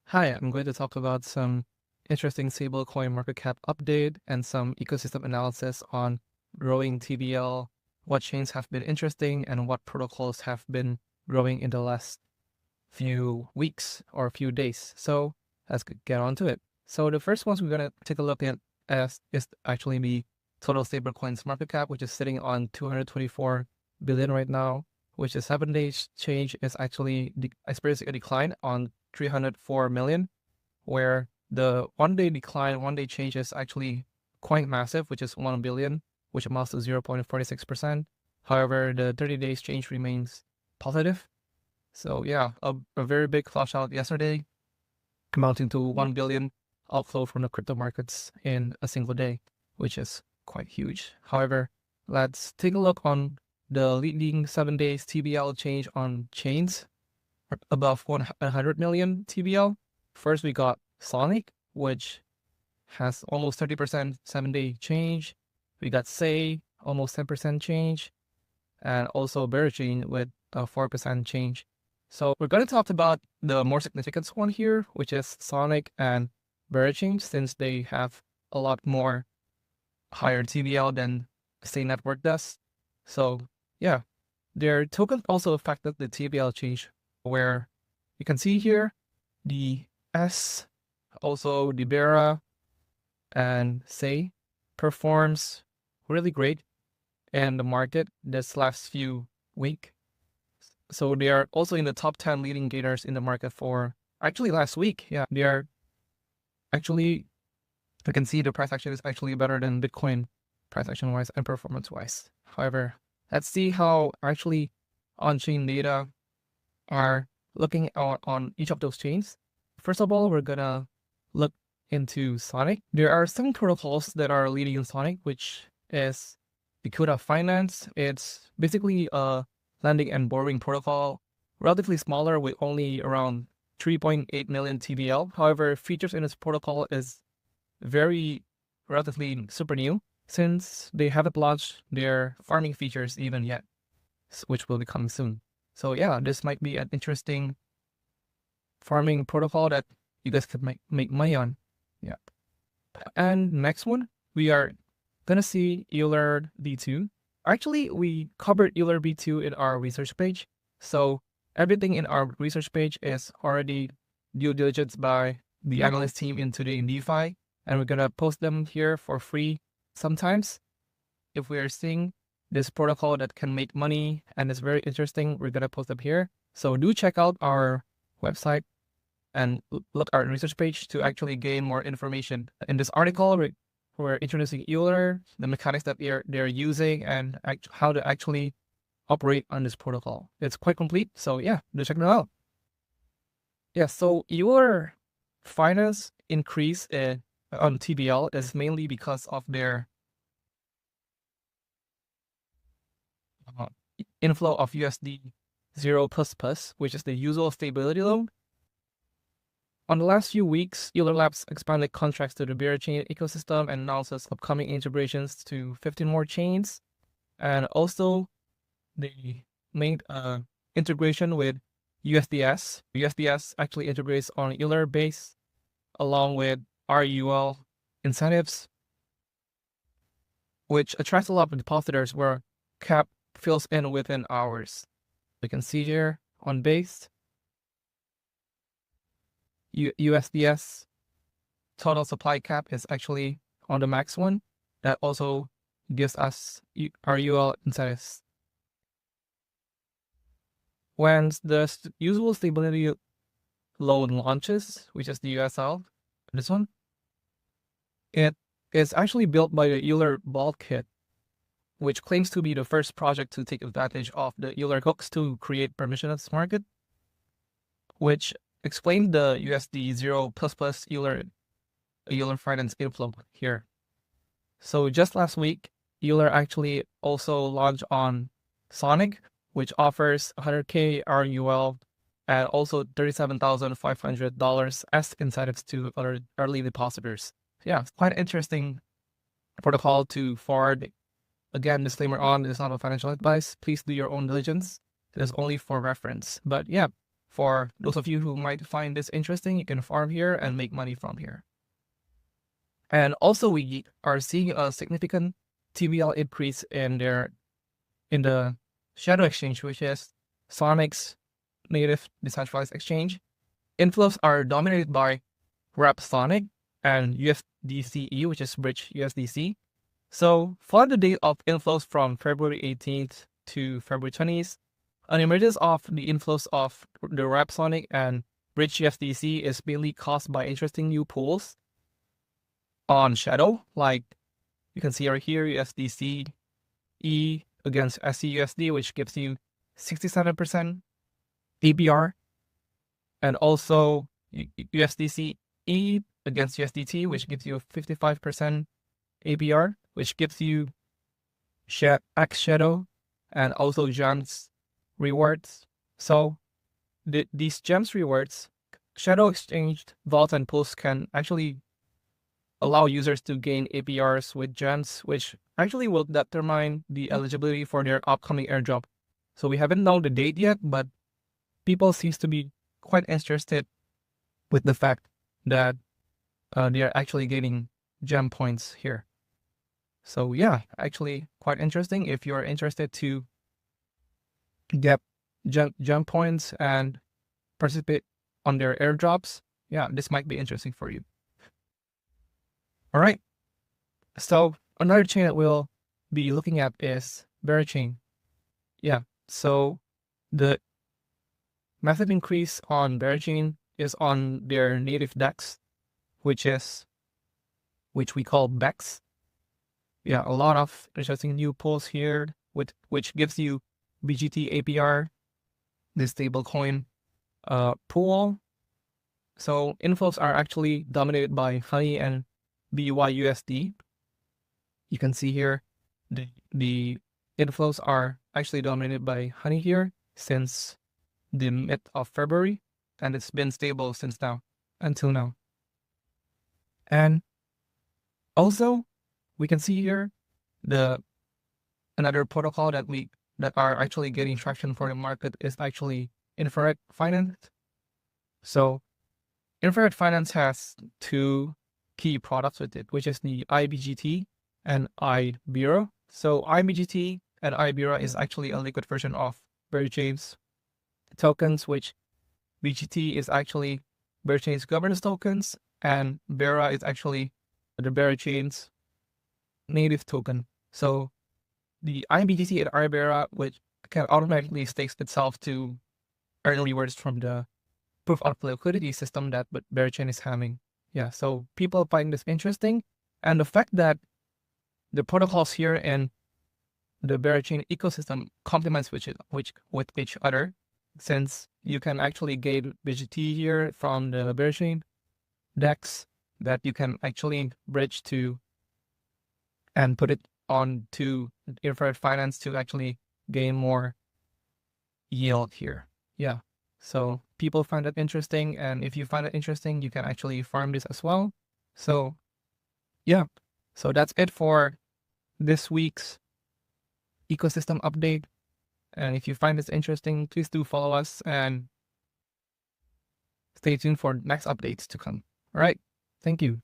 Hi, I'm going to talk about some interesting stablecoin market cap update and some ecosystem analysis on growing TBL, what chains have been interesting, and what protocols have been growing in the last few weeks or few days. So let's get on to it. So the first ones we're going to take a look at is actually the total stablecoins market cap, which is sitting on 224 billion right now, which is 7 days change is actually experiencing a decline on 304 million, where the 1 day decline, 1 day change is actually quite massive, which is 1 billion, which amounts to 0.46%. However, the 30 days change remains positive. So yeah, a very big flush out yesterday, amounting to 1 billion outflow from the crypto markets in a single day, which is quite huge. However, let's take a look on the leading 7 days TBL change on chains above 100 million TBL. First, we got Sonic, which has almost 30% 7 day change. We got Say, almost 10% change, and also Berachain with a 4% change. So we're going to talk about the more significant one here, which is Sonic and Berachain, since they have a lot more higher TBL than Say Network does. So yeah, their token also affected the TBL change, where you can see here the S, also the Bera and Say performs really great in the market this last few week. So they are also in the top 10 leading gators in the market for actually last week. Yeah, they are actually, you can see the price action is actually better than Bitcoin price action wise and performance wise. However, let's see how actually on-chain data are looking out on each of those chains. First of all, we're gonna look into Sonic. There are some protocols that are leading in Sonic, which is Bicuda Finance. It's basically a lending and borrowing protocol, relatively smaller with only around 3.8 million TBL. However, features in this protocol is very relatively super new, since they haven't launched their farming features even yet, which will be coming soon. So yeah, this might be an interesting farming protocol that you guys could make money on. Yeah. And next one, we are gonna see Euler B2. Actually, we covered Euler B2 in our research page. So everything in our research page is already due diligence by the analyst team in Today in DeFi. And we're gonna post them here for free sometimes. If we are seeing this protocol that can make money and is very interesting, we're gonna post them here. So do check out our website and look at our research page to actually gain more information. In this article, we're introducing Euler, the mechanics that they're using, and how to actually operate on this protocol. It's quite complete, so yeah, do check it out. Yeah, so Euler finance increase on TBL is mainly because of their inflow of USD 0++, which is the usual stability loan. On the last few weeks, Euler Labs expanded contracts to the Berachain ecosystem and announces upcoming integrations to 15 more chains. And also, they made an integration with USDS. USDS actually integrates on Euler base along with RUL incentives, which attracts a lot of depositors where cap fills in within hours. You can see here on base, USDS total supply cap is actually on the max one. That also gives us RUL incentives. When the usual stability loan launches, which is the USL, this one, it is actually built by the Euler Vault Kit, which claims to be the first project to take advantage of the Euler hooks to create permissionless market, which explained the USD 0++ Euler finance inflow here. So just last week, Euler actually also launched on Sonic, which offers 100K RUL and also $37,500 as incentives to other early depositors. Yeah, it's quite interesting protocol to forward. Again, disclaimer on, it's not a financial advice. Please do your own diligence. It is only for reference. But yeah, For those of you who might find this interesting, you can farm here and make money from here. And also we are seeing a significant TVL increase in the shadow exchange, which is Sonic's native decentralized exchange. Inflows are dominated by Wrap Sonic and USDCE, which is Bridge USDC. So for the date of inflows from February 18th to February 20th, an emergence of the inflows of the Wrap Sonic and Bridge USDC is mainly caused by interesting new pools on Shadow, like you can see right here, USDC E against SCUSD, which gives you 67% APR, and also USDC E against USDT, which gives you 55% APR, which gives you X Shadow and also Gems rewards. So these Gems rewards, Shadow exchanged vaults and pools can actually allow users to gain APRs with gems, which actually will determine the eligibility for their upcoming airdrop. So we haven't known the date yet, but people seems to be quite interested with the fact that they are actually getting gem points here. So yeah, actually quite interesting. If you're interested to get gem points and participate on their airdrops, yeah, this might be interesting for you. All right. So another chain that we'll be looking at is Berachain. Yeah. So the massive increase on Berachain is on their native DEX, which we call BEX. Yeah, a lot of interesting new pools here, which gives you BGT APR, the stablecoin pool. So inflows are actually dominated by Honey and BYUSD. You can see here the inflows are actually dominated by Honey here since the mid of February, and it's been stable since now until now. And also we can see here another protocol that are actually getting traction for the market is actually Infrared Finance. So Infrared Finance has two key products with it, which is the IBGT and iBira. So IBGT and iBira is actually a liquid version of Berachain's tokens, which BGT is actually Berachain's governance tokens, and Bera is actually the Berachain's native token. So the IBGT and iBira, which can automatically stakes itself to earn rewards from the proof of liquidity system that Berachain is having. Yeah, so people find this interesting, and the fact that the protocols here in the Berachain ecosystem complements with each other, since you can actually gain BGT here from the Berachain DEX that you can actually bridge to and put it on to Infrared Finance to actually gain more yield here. Yeah. So people find that interesting, and if you find it interesting, you can actually farm this as well. So yeah, so that's it for this week's ecosystem update. And if you find this interesting, please do follow us and stay tuned for next updates to come. All right. Thank you.